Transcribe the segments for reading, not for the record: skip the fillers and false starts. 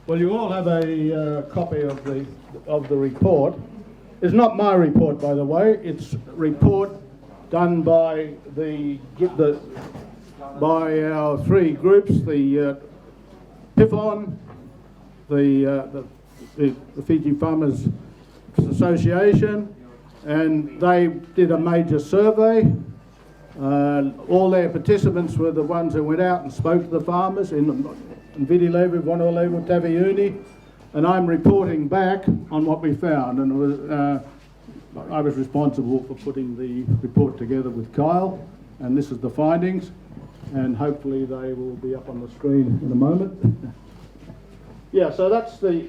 Well, you all have a copy of the report. It's not my report, by the way. It's a report done by by our three groups: the PIFON, the Fiji Farmers Association, and they did a major survey. All their participants were the ones who went out and spoke to the farmers in Vitilevu, Wonolevu, Taveuni, and I'm reporting back on what we found. And it was, I was responsible for putting the report together with Kyle, and this is the findings, and hopefully they will be up on the screen in a moment. Yeah, so that's the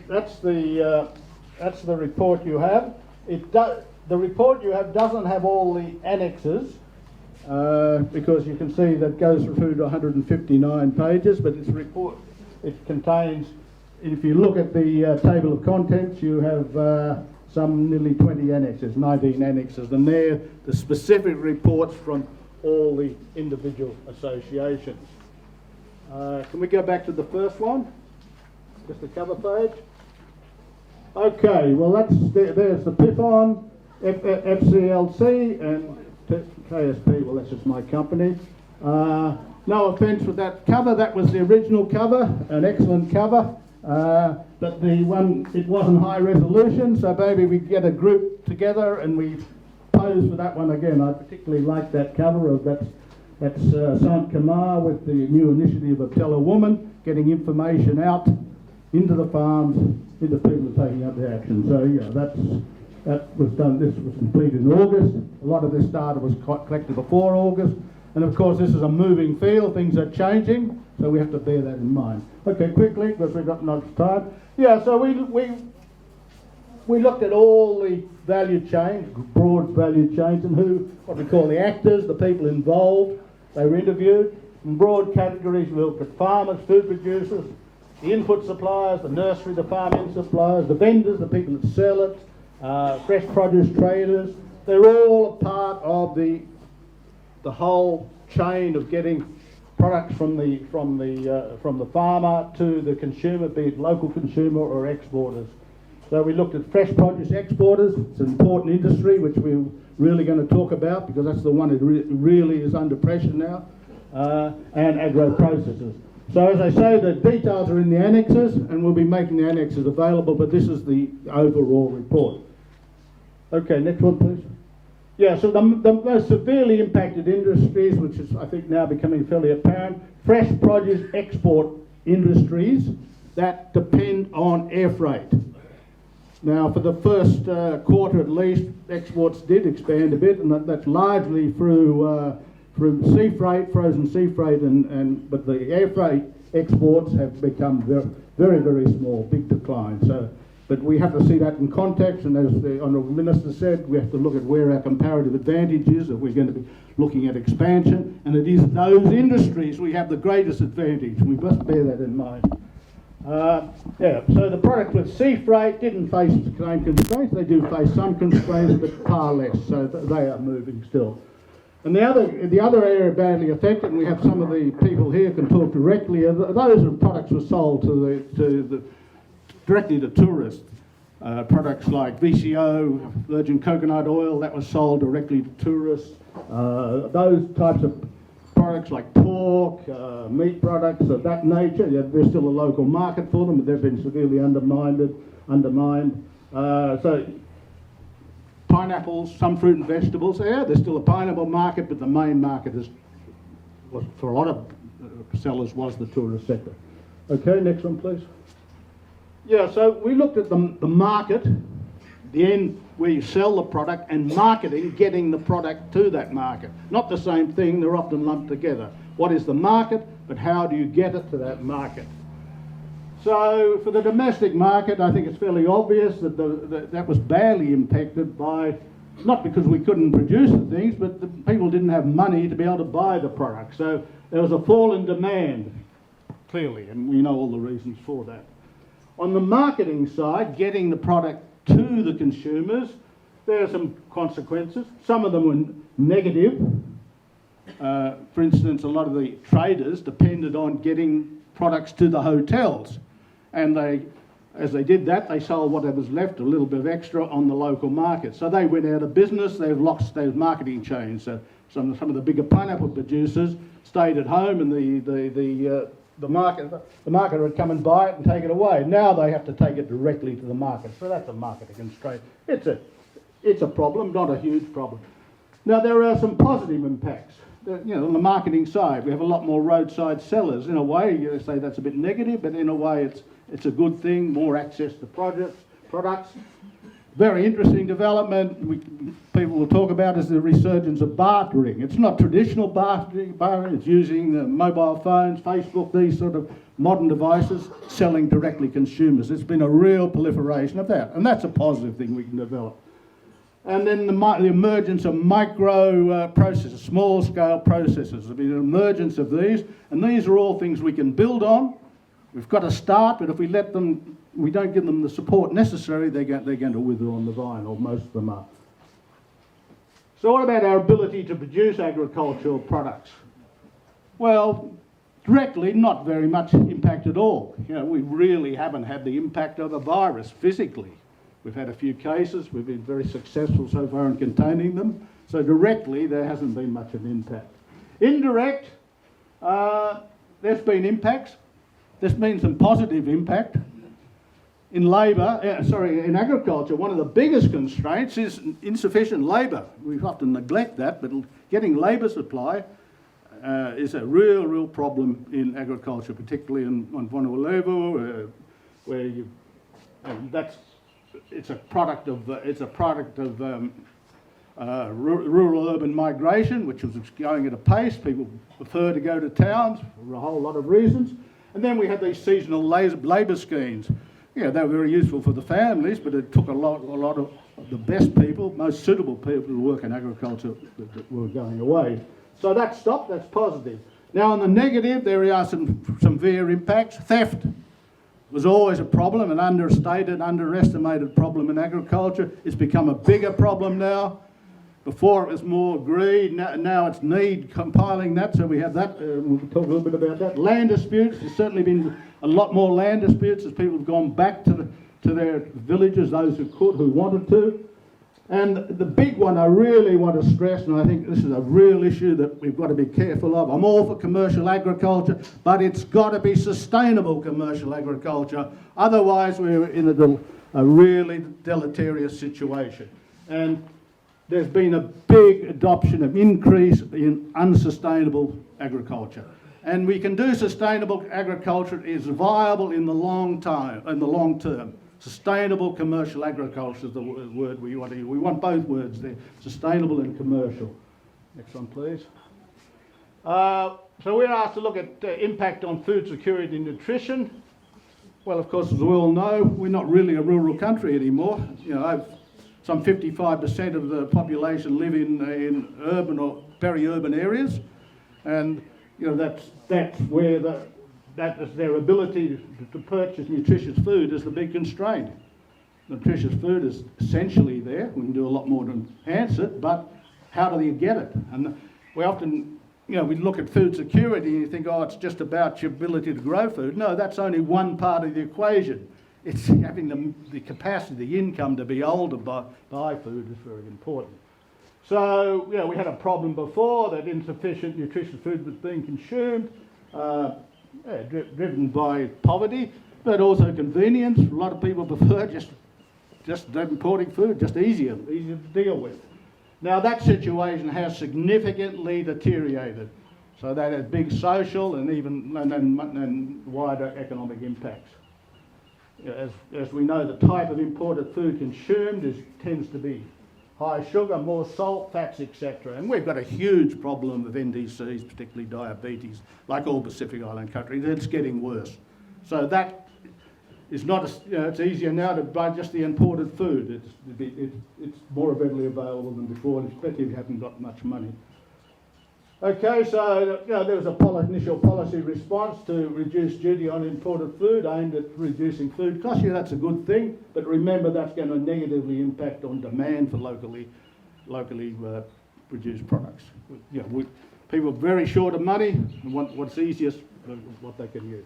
report you have. The report you have doesn't have all the annexes. Because you can see that goes through to 159 pages, but it's a report. It contains, if you look at the table of contents, you have some nearly 20 annexes, 19 annexes, and they're the specific reports from all the individual associations. Can we go back to the first one? Just the cover page. Okay, well there's the PIFON, FCLC, and KSP, well that's just my company. No offence with that cover, that was the original cover, an excellent cover, but it wasn't high resolution, so maybe we get a group together and we pose for that one again. I particularly like that cover of that's Sant Kamar with the new initiative of Tell a Woman, getting information out into the farms, into people taking up the action. So yeah, that was done. This was completed in August. A lot of this data was collected before August, and of course this is a moving field. Things are changing, so we have to bear that in mind. Okay, quickly because we've got no time. Yeah, so we looked at all the value chain, broad value chains, and what we call the actors, the people involved. They were interviewed in broad categories. We looked at farmers, food producers, the input suppliers, the nursery, the farm in suppliers, the vendors, the people that sell it. Fresh produce traders. They're all a part of the whole chain of getting products from the farmer to the consumer, be it local consumer or exporters. So we looked at fresh produce exporters. It's an important industry which we're really going to talk about because that's the one that really is under pressure now, and agro processors. So as I say, the details are in the annexes, and we'll be making the annexes available, but this is the overall report. Okay, next one please. Yeah, so the most severely impacted industries, which is I think now becoming fairly apparent, fresh produce export industries that depend on air freight. Now for the first quarter at least, exports did expand a bit, and that's largely through sea freight, frozen sea freight, but the air freight exports have become very, very small, big decline. So, but we have to see that in context, and as the Honourable Minister said, we have to look at where our comparative advantage is if we're going to be looking at expansion, and it is those industries we have the greatest advantage. We must bear that in mind. Yeah, so the products with sea freight didn't face the same constraints. They do face some constraints, but far less, so they are moving still. And the other area badly affected, and we have some of the people here can talk directly, are those products were sold directly to tourists. Products like VCO, virgin coconut oil, that was sold directly to tourists. Those types of products like pork, meat products of that nature, yeah, there's still a local market for them, but they've been severely undermined. So pineapples, some fruit and vegetables, yeah, there's still a pineapple market, but the main market for a lot of sellers was the tourist sector. Okay, next one please. Yeah, so we looked at the market, the end where you sell the product, and marketing, getting the product to that market. Not the same thing, they're often lumped together. What is the market, but how do you get it to that market? So for the domestic market, I think it's fairly obvious that that was badly impacted by, not because we couldn't produce the things, but the people didn't have money to be able to buy the product. So there was a fall in demand, clearly, and we know all the reasons for that. On the marketing side, getting the product to the consumers, there are some consequences. Some of them were negative. For instance, a lot of the traders depended on getting products to the hotels. and as they did that, they sold what was left, a little bit of extra, on the local market. So they went out of business. They've lost those marketing chains. So some of the bigger pineapple producers stayed at home, and the market would come and buy it and take it away. Now they have to take it directly to the market. So that's a marketing constraint. It's a problem, not a huge problem. Now there are some positive impacts. On the marketing side, we have a lot more roadside sellers. In a way, you say that's a bit negative, but in a way it's a good thing, more access to products. Very interesting development people will talk about is the resurgence of bartering. It's not traditional bartering, it's using mobile phones, Facebook, these sort of modern devices, selling directly to consumers. It's been a real proliferation of that, and that's a positive thing we can develop. And then the emergence of micro processes, small-scale processes. There's been an emergence of these, and these are all things we can build on. We've got to start, but if we don't give them the support necessary, they're going to wither on the vine, or most of them are. So what about our ability to produce agricultural products? Well, directly, not very much impact at all. We really haven't had the impact of a virus physically. We've had a few cases. We've been very successful so far in containing them. So directly, there hasn't been much of an impact. Indirect, there's been impacts. There's been some positive impact. In in agriculture, one of the biggest constraints is insufficient labour. We often neglect that, but getting labour supply is a real problem in agriculture, particularly on Vanuatu, where it's a product of rural-urban migration, which was going at a pace. People prefer to go to towns for a whole lot of reasons. And then we had these seasonal labour schemes. They were very useful for the families, but it took a lot of the best people, most suitable people to work in agriculture that were going away. So that stopped. That's positive. Now on the negative, there are some severe impacts. Theft was always a problem, an underestimated problem in agriculture. It's become a bigger problem now. Before it was more greed, now it's need compiling that, so we have that. We'll talk a little bit about that. Land disputes, there's certainly been a lot more land disputes as people have gone back to their villages, those who could, who wanted to. And the big one I really want to stress, and I think this is a real issue that we've got to be careful of. I'm all for commercial agriculture, but it's got to be sustainable commercial agriculture. Otherwise, we're in a really deleterious situation. And there's been a big increase in unsustainable agriculture. And we can do sustainable agriculture. It is viable in the long term. Sustainable commercial agriculture is the word we want to use. We want both words there, sustainable and commercial. Next one, please. So we're asked to look at impact on food security and nutrition. Well, of course, as we all know, we're not really a rural country anymore. Some 55% of the population live in urban or peri-urban areas, and that's where that is their ability to purchase nutritious food is the big constraint. Nutritious food is essentially there. We can do a lot more to enhance it, but how do you get it? And we often, we look at food security and you think, it's just about your ability to grow food. No, that's only one part of the equation. It's having the capacity, the income to be able to buy food is very important. So, we had a problem before that insufficient nutritious food was being consumed, driven by poverty, but also convenience. A lot of people prefer just importing food, just easier to deal with. Now that situation has significantly deteriorated. So that has big social and wider economic impacts. As we know, the type of imported food consumed tends to be high sugar, more salt, fats, etc. And we've got a huge problem with NDCs, particularly diabetes, like all Pacific Island countries. It's getting worse. So that is not, it's easier now to buy just the imported food. It's more readily available than before, especially if you haven't got much money. Okay, so there was a initial policy response to reduce duty on imported food aimed at reducing food costs. That's a good thing, but remember that's going to negatively impact on demand for locally produced products. People are very short of money and want what's easiest, what they can use.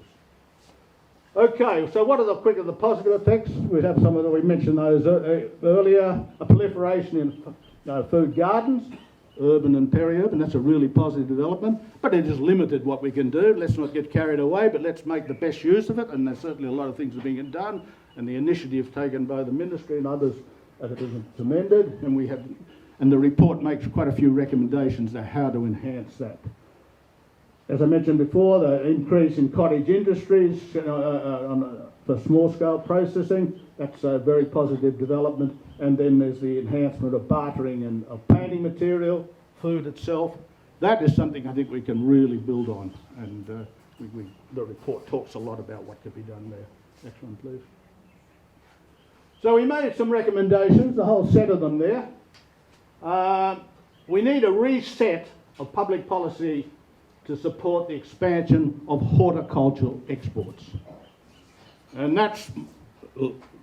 Okay, so what are the positive effects? We have some of them, we mentioned those earlier. A proliferation in food gardens, urban and peri-urban. That's a really positive development, but it is limited what we can do. Let's not get carried away, but let's make the best use of it, and there's certainly a lot of things are being done, and the initiative taken by the Ministry and others has been commended, and the report makes quite a few recommendations on how to enhance that. As I mentioned before, the increase in cottage industries for small-scale processing, that's a very positive development. And then there's the enhancement of bartering and of painting material, food itself. That is something I think we can really build on. And the report talks a lot about what could be done there. Next one, please. So we made some recommendations, a whole set of them there. We need a reset of public policy to support the expansion of horticultural exports. And that's,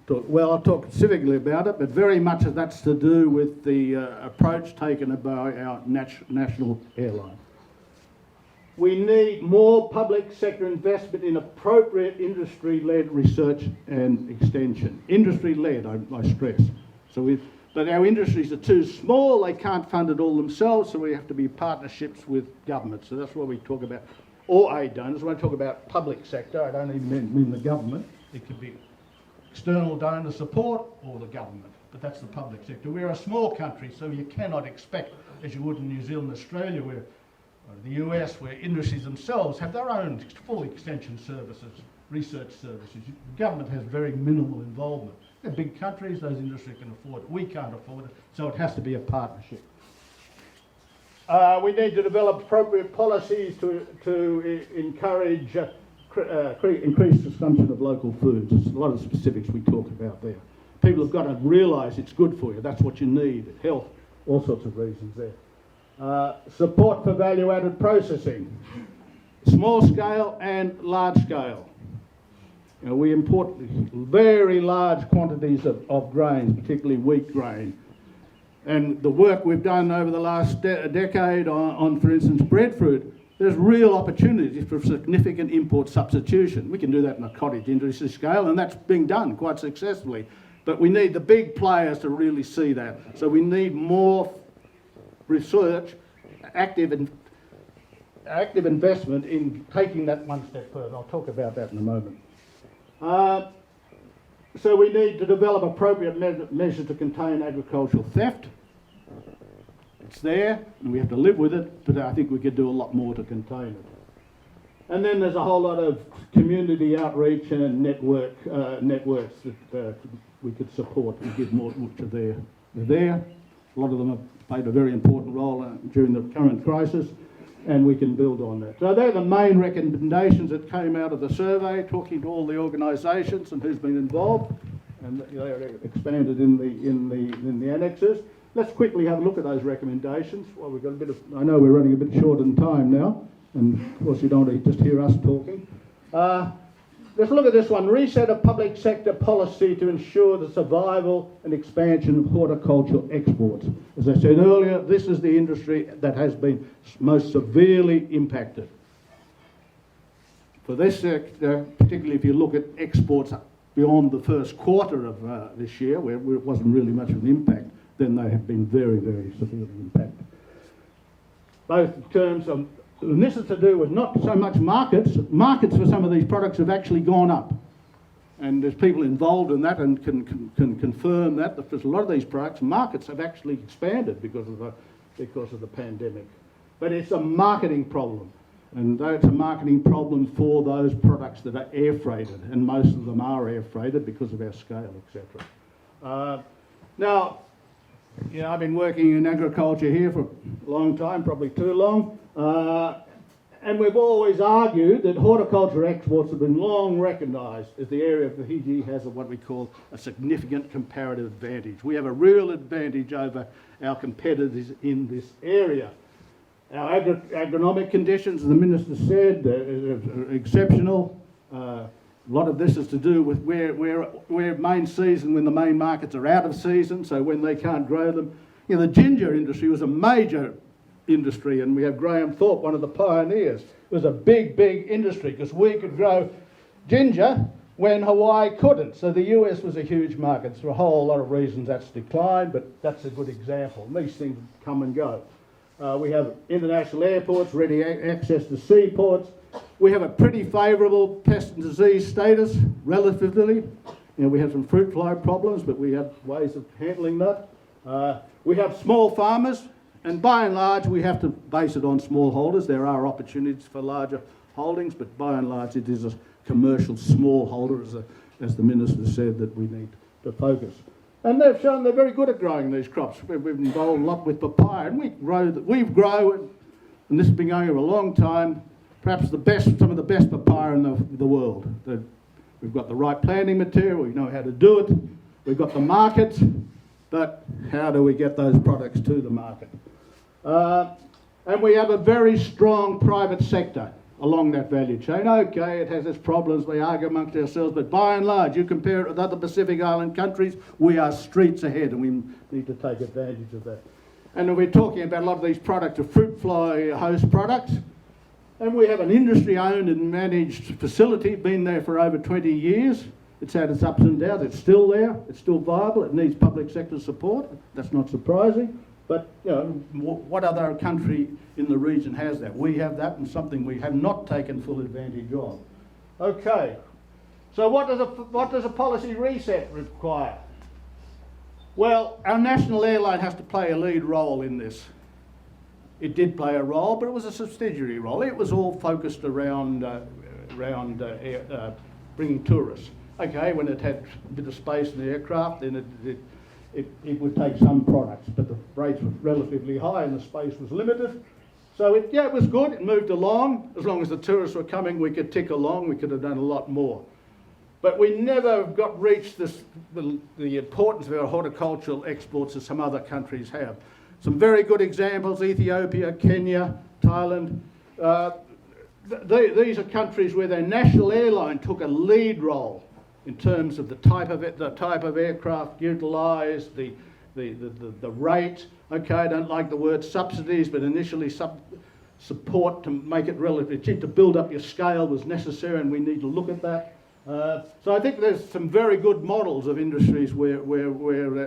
well, I'll talk specifically about it, but very much of that's to do with the approach taken by our national airline. We need more public sector investment in appropriate industry-led research and extension. Industry-led, I stress. But our industries are too small, they can't fund it all themselves, so we have to be partnerships with government. So that's what we talk about, or aid donors. When I talk about public sector, I don't even mean the government. It could be external donor support or the government, but that's the public sector. We're a small country, so you cannot expect, as you would in New Zealand, Australia, or the US, where industries themselves have their own full extension services, research services. The government has very minimal involvement. They're big countries, those industries can afford it. We can't afford it, so it has to be a partnership. We need to develop appropriate policies to encourage increased consumption of local foods. There's a lot of specifics we talk about there. People have got to realise it's good for you. That's what you need. Health, all sorts of reasons there. Support for value-added processing, small scale and large scale. You know, we import very large quantities of grains, particularly wheat grain. And the work we've done over the last decade on, for instance, breadfruit, there's real opportunities for significant import substitution. We can do that in a cottage industry scale, and that's being done quite successfully. But we need the big players to really see that. So we need more research, active investment in taking that one step further. I'll talk about that in a moment. So we need to develop appropriate measures to contain agricultural theft. It's there, and we have to live with it, but I think we could do a lot more to contain it. And then there's a whole lot of community outreach and networks that we could support and give more to there. They're there. A lot of them have played a very important role during the current crisis, and we can build on that. So they're the main recommendations that came out of the survey, talking to all the organisations and who's been involved, and they're expanded in the annexes. Let's quickly have a look at those recommendations. Well, we've got a bit of, I know we're running a bit short on time now, and of course you don't want to just hear us talking. Let's look at this one. Reset of public sector policy to ensure the survival and expansion of horticultural exports. As I said earlier, this is the industry that has been most severely impacted. For this sector, particularly if you look at exports beyond the first quarter of this year, where it wasn't really much of an impact, then they have been very, very severely impacted. Both in terms of, and this is to do with not so much markets. Markets for some of these products have actually gone up. And there's people involved in that and can confirm that for a lot of these products, markets have actually expanded because of the pandemic. But it's a marketing problem. And it's a marketing problem for those products that are air freighted. And most of them are air freighted because of our scale, etc. Now, you know, I've been working in agriculture here for a long time, probably too long. And we've always argued that horticulture exports have been long recognised as the area of Fiji has what we call a significant comparative advantage. We have a real advantage over our competitors in this area. Our agronomic conditions, as the Minister said, are exceptional. A lot of this is to do with where main season, when the main markets are out of season, so when they can't grow them. You know, the ginger industry was a major industry, and we have Graham Thorpe, one of the pioneers. It was a big, big industry because we could grow ginger when Hawaii couldn't. So the US was a huge market. For a whole lot of reasons that's declined, but that's a good example. And these things come and go. We have international airports, ready access to seaports. We have a pretty favourable pest and disease status, relatively. You know, we have some fruit fly problems, but we have ways of handling that. We have small farmers, and by and large we have to base it on smallholders. There are opportunities for larger holdings, but by and large it is a commercial smallholder, as the Minister said, that we need to focus. And they've shown they're very good at growing these crops. We've involved a lot with papaya, and we grow, and this has been going over a long time, perhaps some of the best papaya in the world. We've got the right planting material, we know how to do it, we've got the markets, but how do we get those products to the market? And we have a very strong private sector along that value chain. Okay, it has its problems, we argue amongst ourselves, but by and large, you compare it with other Pacific Island countries, we are streets ahead, and we need to take advantage of that. And we're talking about a lot of these products are fruit fly host products, and we have an industry-owned and managed facility, been there for over 20 years. It's had its ups and downs, it's still there, it's still viable, it needs public sector support, that's not surprising. But, you know, what other country in the region has that? We have that, and something we have not taken full advantage of. Okay, so what does a policy reset require? Well, our national airline has to play a lead role in this. It did play a role, but it was a subsidiary role. It was all focused around bringing tourists. Okay, when it had a bit of space in the aircraft, then it would take some products, but the rates were relatively high and the space was limited. So it was good, it moved along. As long as the tourists were coming, we could tick along, we could have done a lot more. But we never reached the importance of our horticultural exports as some other countries have. Some very good examples, Ethiopia, Kenya, Thailand. These are countries where their national airline took a lead role in terms of the type of aircraft utilised, the rate. Okay, I don't like the word subsidies, but initially support to make it relatively cheap. To build up your scale was necessary, and we need to look at that. So I think there's some very good models of industries where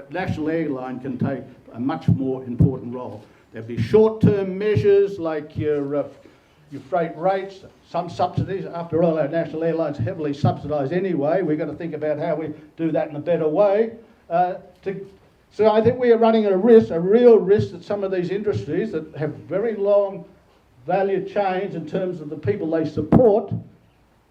national airline can take a much more important role. There'll be short-term measures like your freight rates, some subsidies. After all, our national airlines are heavily subsidised anyway. We've got to think about how we do that in a better way. So I think we are running a real risk that some of these industries that have very long value chains in terms of the people they support,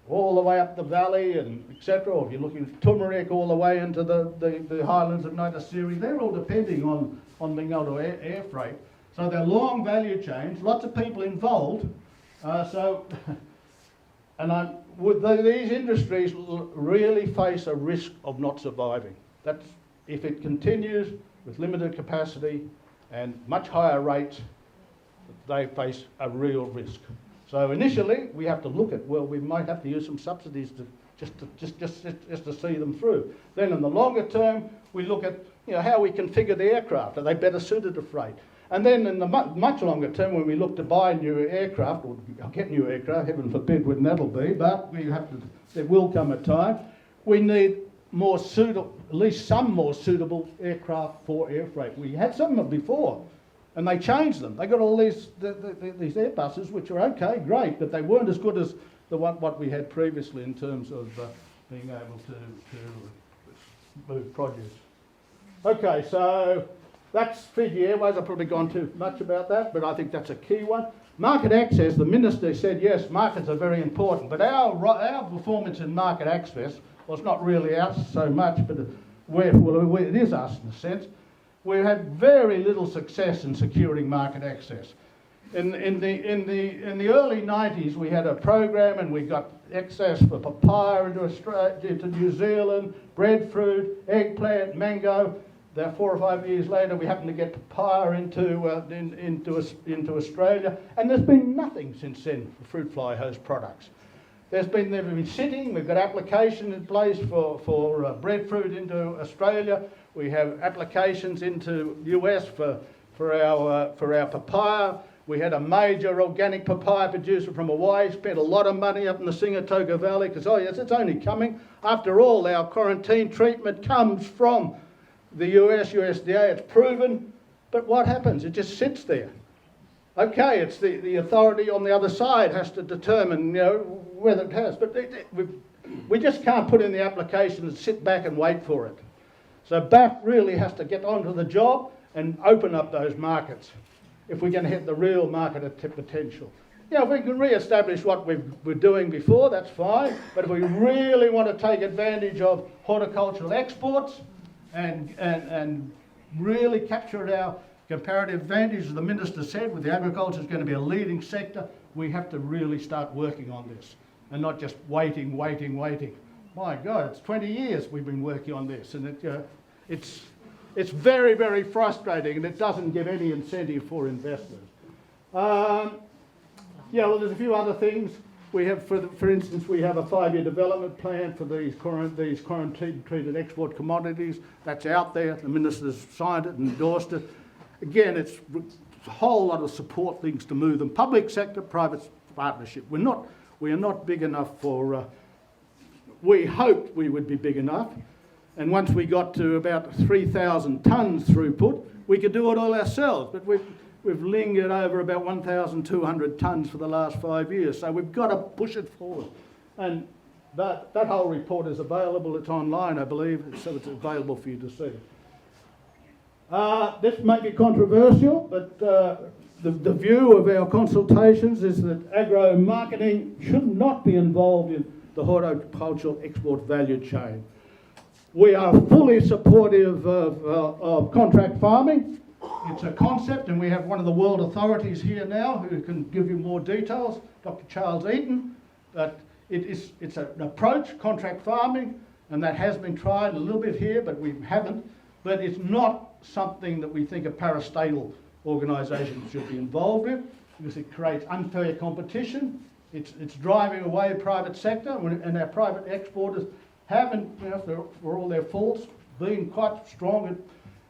all the way up the valley and etc. Or if you're looking at turmeric all the way into the highlands of Nagasiri, they're all depending on being able to air freight. So they're long value chains, lots of people involved. These industries really face a risk of not surviving. That's if it continues with limited capacity and much higher rates, they face a real risk. So initially, we have to look at, well, we might have to use some subsidies just to see them through. Then in the longer term, we look at how we configure the aircraft. Are they better suited to freight? And then in the much longer term, when we look to buy new aircraft, or get new aircraft, heaven forbid when that'll be, but there will come a time, we need more suitable, at least some more suitable aircraft for air freight. We had some of them before, and they changed them. They got all these Airbuses, which are okay, great, but they weren't as good as what we had previously in terms of being able to move produce. Okay, so that's Fiji Airways. I've probably gone too much about that, but I think that's a key one. Market access, the Minister said, yes, markets are very important, but our performance in market access was not really us so much, but it is us in a sense. We've had very little success in securing market access. In the early 90s, we had a program and we got access for papaya into Australia, into New Zealand, breadfruit, eggplant, mango. Then 4 or 5 years later, we happened to get papaya into Australia, and there's been nothing since then for fruit fly host products. They've been sitting. We've got application in place for breadfruit into Australia. We have applications into US for our papaya. We had a major organic papaya producer from Hawaii, spent a lot of money up in the Singatoka Valley because, oh yes, it's only coming. After all, our quarantine treatment comes from the US, USDA, it's proven. But what happens? It just sits there. Okay, it's the authority on the other side has to determine, whether it has. But we just can't put in the application and sit back and wait for it. So BAF really has to get onto the job and open up those markets if we're going to hit the real market potential. If we can re-establish what we were doing before, that's fine. But if we really want to take advantage of horticultural exports and really capture our comparative advantage, as the Minister said, with the agriculture is going to be a leading sector, we have to really start working on this and not just waiting. My God, it's 20 years we've been working on this, and it's very, very frustrating, and it doesn't give any incentive for investors. Well, there's a few other things. We have, for instance, we have a 5-year development plan for these quarantine-treated export commodities. That's out there. The Minister's signed it and endorsed it. Again, it's a whole lot of support things to move them. Public sector, private partnership. We are not big enough for. We hoped we would be big enough. And once we got to about 3,000 tonnes throughput, we could do it all ourselves. But we've lingered over about 1,200 tonnes for the last 5 years. So we've got to push it forward. And that whole report is available. It's online, I believe, so it's available for you to see. This may be controversial, but the view of our consultations is that agro-marketing should not be involved in the horticultural export value chain. We are fully supportive of contract farming. It's a concept, and we have one of the world authorities here now who can give you more details, Dr. Charles Eaton. But it's an approach, contract farming, and that has been tried a little bit here, but we haven't. But it's not something that we think a parastatal organisation should be involved in, because it creates unfair competition. It's driving away private sector, and our private exporters haven't, for all their faults, been quite strong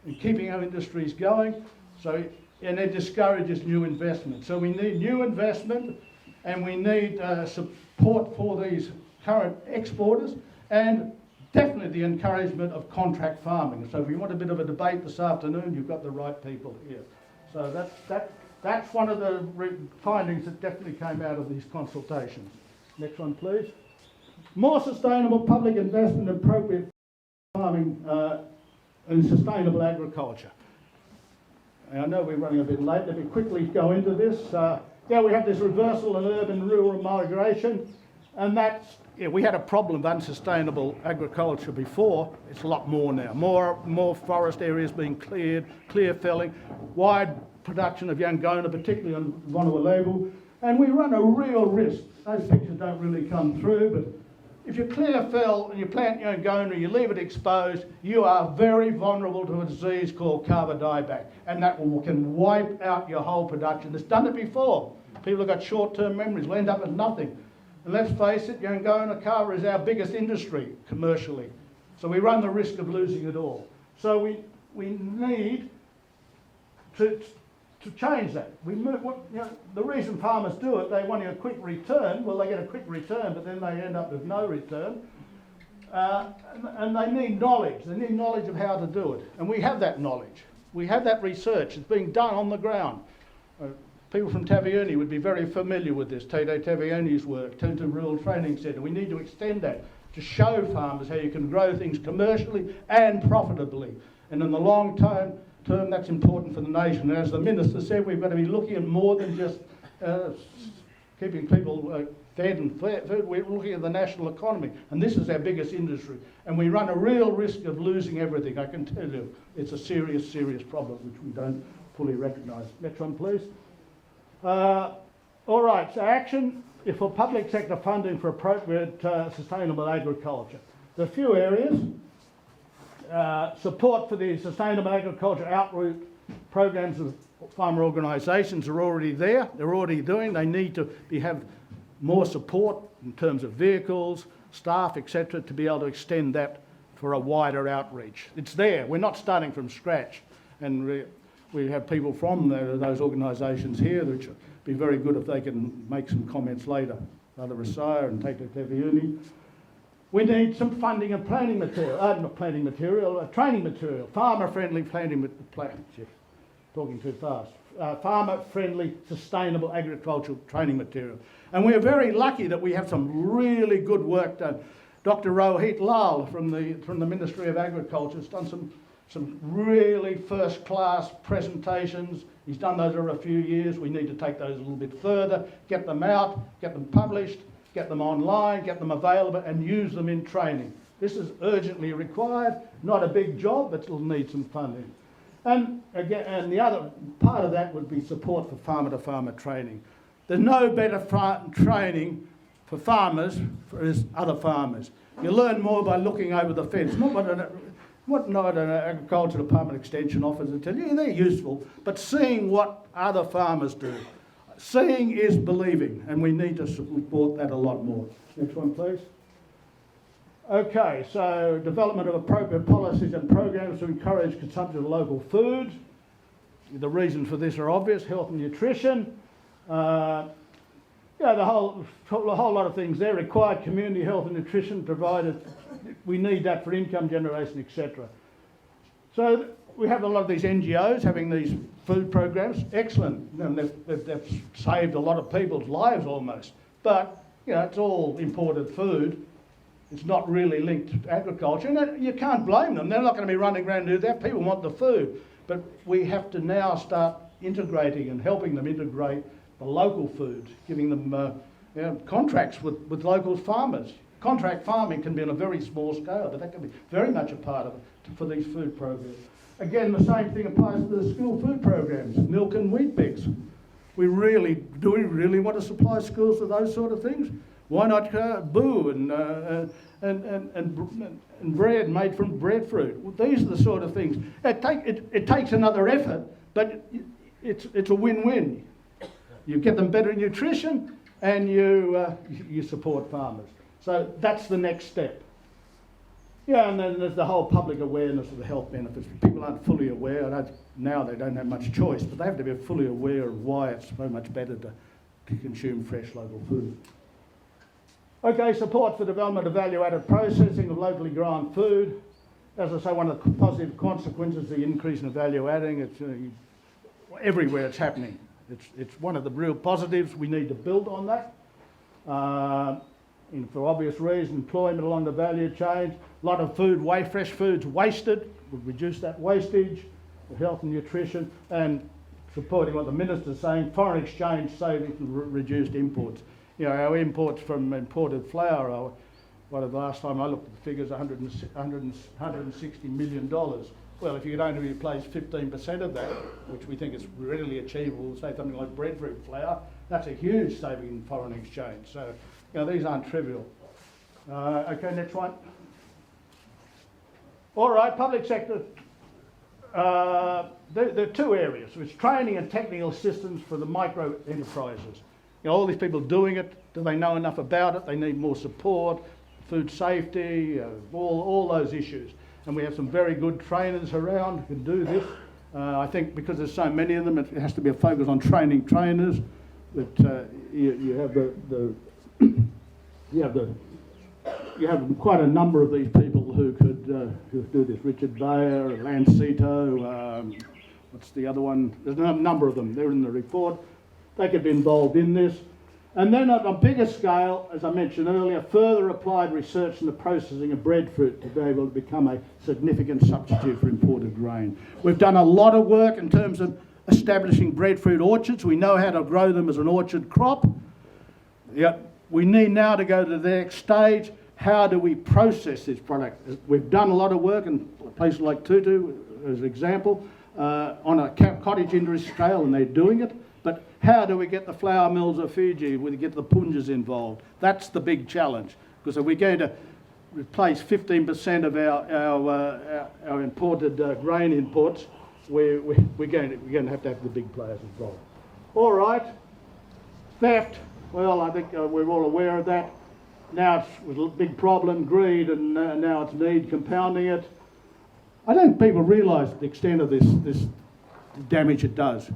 in keeping our industries going. So, and it discourages new investment. So we need new investment, and we need support for these current exporters, and definitely the encouragement of contract farming. So if you want a bit of a debate this afternoon, you've got the right people here. So that's one of the findings that definitely came out of these consultations. Next one, please. More sustainable public investment in appropriate farming and sustainable agriculture. I know we're running a bit late. Let me quickly go into this. We have this reversal in urban-rural migration, and we had a problem of unsustainable agriculture before. It's a lot more now. More forest areas being cleared, clear felling, wide production of Yangona, particularly on Vanuatu level, and we run a real risk. Those pictures don't really come through, but if you clear fell and you plant Yangona, you leave it exposed, you are very vulnerable to a disease called carver dieback, and that can wipe out your whole production. It's done it before. People have got short-term memories, will end up with nothing. And let's face it, Yangona carver is our biggest industry commercially. So we run the risk of losing it all. So we need to change that. The reason farmers do it, they want a quick return. Well, they get a quick return, but then they end up with no return. And they need knowledge. They need knowledge of how to do it. And we have that knowledge. We have that research. It's being done on the ground. People from Taviuni would be very familiar with this. Tete Taviuni's work, Tuntu Rural Training Centre. We need to extend that to show farmers how you can grow things commercially and profitably. And in the long term, that's important for the nation. And as the Minister said, we've got to be looking at more than just keeping people fed and food. We're looking at the national economy. And this is our biggest industry. And we run a real risk of losing everything. I can tell you, it's a serious, serious problem which we don't fully recognise. Next one, please. All right, so action for public sector funding for appropriate sustainable agriculture. There are a few areas. Support for the sustainable agriculture outreach programs of farmer organisations are already there. They're already doing. They need to have more support in terms of vehicles, staff, etc., to be able to extend that for a wider outreach. It's there. We're not starting from scratch. And we have people from those organisations here, which would be very good if they can make some comments later. Brother Rasiah and Tate Teviuni. We need some funding and planning material, training material, farmer-friendly talking too fast. Farmer-friendly, sustainable agricultural training material. And we're very lucky that we have some really good work done. Dr. Rohit Lal from the Ministry of Agriculture has done some really first-class presentations. He's done those over a few years. We need to take those a little bit further, get them out, get them published, get them online, get them available and use them in training. This is urgently required, not a big job, but it'll need some funding. And again, and the other part of that would be support for farmer-to-farmer training. There's no better training for farmers as other farmers. You learn more by looking over the fence, not what an agriculture department extension officer tell you. They're useful, but seeing what other farmers do. Seeing is believing, and we need to support that a lot more. Next one, please. Okay, so development of appropriate policies and programs to encourage consumption of local food. The reasons for this are obvious: health and nutrition. The whole lot of things there. Required community health and nutrition provided. We need that for income generation, etc. So we have a lot of these NGOs having these food programs. Excellent. And they've saved a lot of people's lives almost. But it's all imported food. It's not really linked to agriculture, and you can't blame them. They're not going to be running around and do that. People want the food. But we have to now start integrating and helping them integrate the local foods, giving them contracts with local farmers. Contract farming can be on a very small scale, but that can be very much a part of it for these food programs. Again, the same thing applies to the school food programs, milk and wheat picks. Do we really want to supply schools with those sort of things? Why not boo and bread made from breadfruit? Well, these are the sort of things. It takes another effort, but it's a win-win. You get them better nutrition, and you support farmers. So that's the next step. Yeah, and then there's the whole public awareness of the health benefits. People aren't fully aware. Now they don't have much choice, but they have to be fully aware of why it's so much better to consume fresh local food. Okay, support for development of value-added processing of locally grown food. As I say, one of the positive consequences is the increase in value adding. It's everywhere it's happening. It's one of the real positives. We need to build on that. For obvious reasons, employment along the value chain. A lot of food, fresh food's wasted. We'll reduce that wastage, the health and nutrition, and supporting what the Minister's saying, foreign exchange savings and reduced imports. Our imports from imported flour are, the last time I looked at the figures, $160 million. Well, if you could only replace 15% of that, which we think is readily achievable, say something like breadfruit flour, that's a huge saving in foreign exchange. So, these aren't trivial. Okay, next one. All right, public sector. There are two areas. It's training and technical assistance for the micro enterprises. All these people doing it, do they know enough about it? They need more support, food safety, all those issues. And we have some very good trainers around who can do this. I think because there's so many of them, it has to be a focus on training trainers. That you have quite a number of these people who could do this. Richard Bayer, Lancito, what's the other one? There's a number of them. They're in the report. They could be involved in this. And then on a bigger scale, as I mentioned earlier, further applied research in the processing of breadfruit to be able to become a significant substitute for imported grain. We've done a lot of work in terms of establishing breadfruit orchards. We know how to grow them as an orchard crop. We need now to go to the next stage. How do we process this product? We've done a lot of work in places like Tutu, as an example, on a cottage industry scale, and they're doing it. But how do we get the flour mills of Fiji, we get the punjas involved? That's the big challenge. Because if we're going to replace 15% of our imported grain imports, we're going to have the big players involved. All right, theft. Well, I think we're all aware of that. Now it's a big problem, greed, and now it's need compounding it. I don't think people realise the extent of this the damage it does.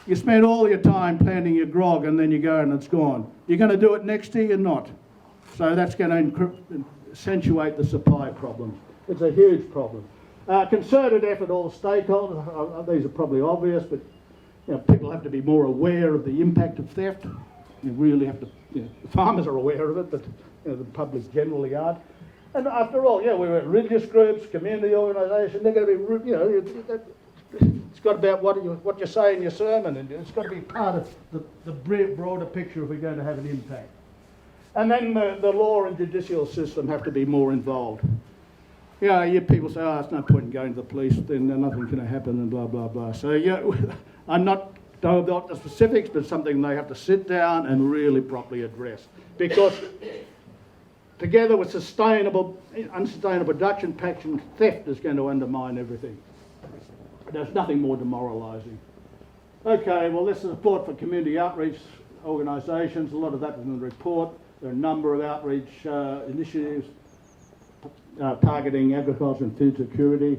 You spend all your time planting your grog and then you go and it's gone. You're going to do it next year, you're not. So that's going to accentuate the supply problems. It's a huge problem. Concerted effort, all stakeholders, these are probably obvious, but people have to be more aware of the impact of theft. You really have to, the farmers are aware of it, but the public generally aren't. And after all, we're religious groups, community organisations, they're going to be, it's got about what you say in your sermon, and it's got to be part of the broader picture if we're going to have an impact. And then the law and judicial system have to be more involved. You people say, it's no point in going to the police, then nothing's going to happen, and blah, blah, blah. So, I'm not about the specifics, but something they have to sit down and really properly address. Because together with unsustainable production, packaging, theft is going to undermine everything. There's nothing more demoralising. Okay, well, this is support for community outreach organisations. A lot of that is in the report. There are a number of outreach initiatives targeting agriculture and food security.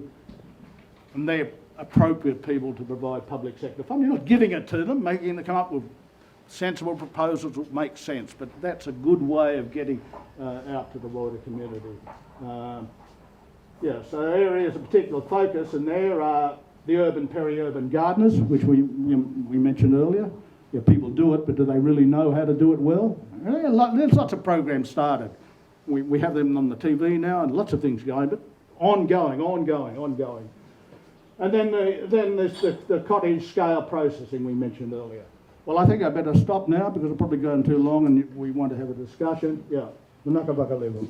And they're appropriate people to provide public sector funding. You're not giving it to them, making them come up with sensible proposals that make sense, but that's a good way of getting out to the wider community. So areas of particular focus, and there are the urban, peri-urban gardeners, which we mentioned earlier. People do it, but do they really know how to do it well? There's lots of programs started. We have them on the TV now, and lots of things going, but ongoing. And then there's the cottage scale processing we mentioned earlier. Well, I think I better stop now because I'm probably going too long and we want to have a discussion. Yeah, the Naka Baka level.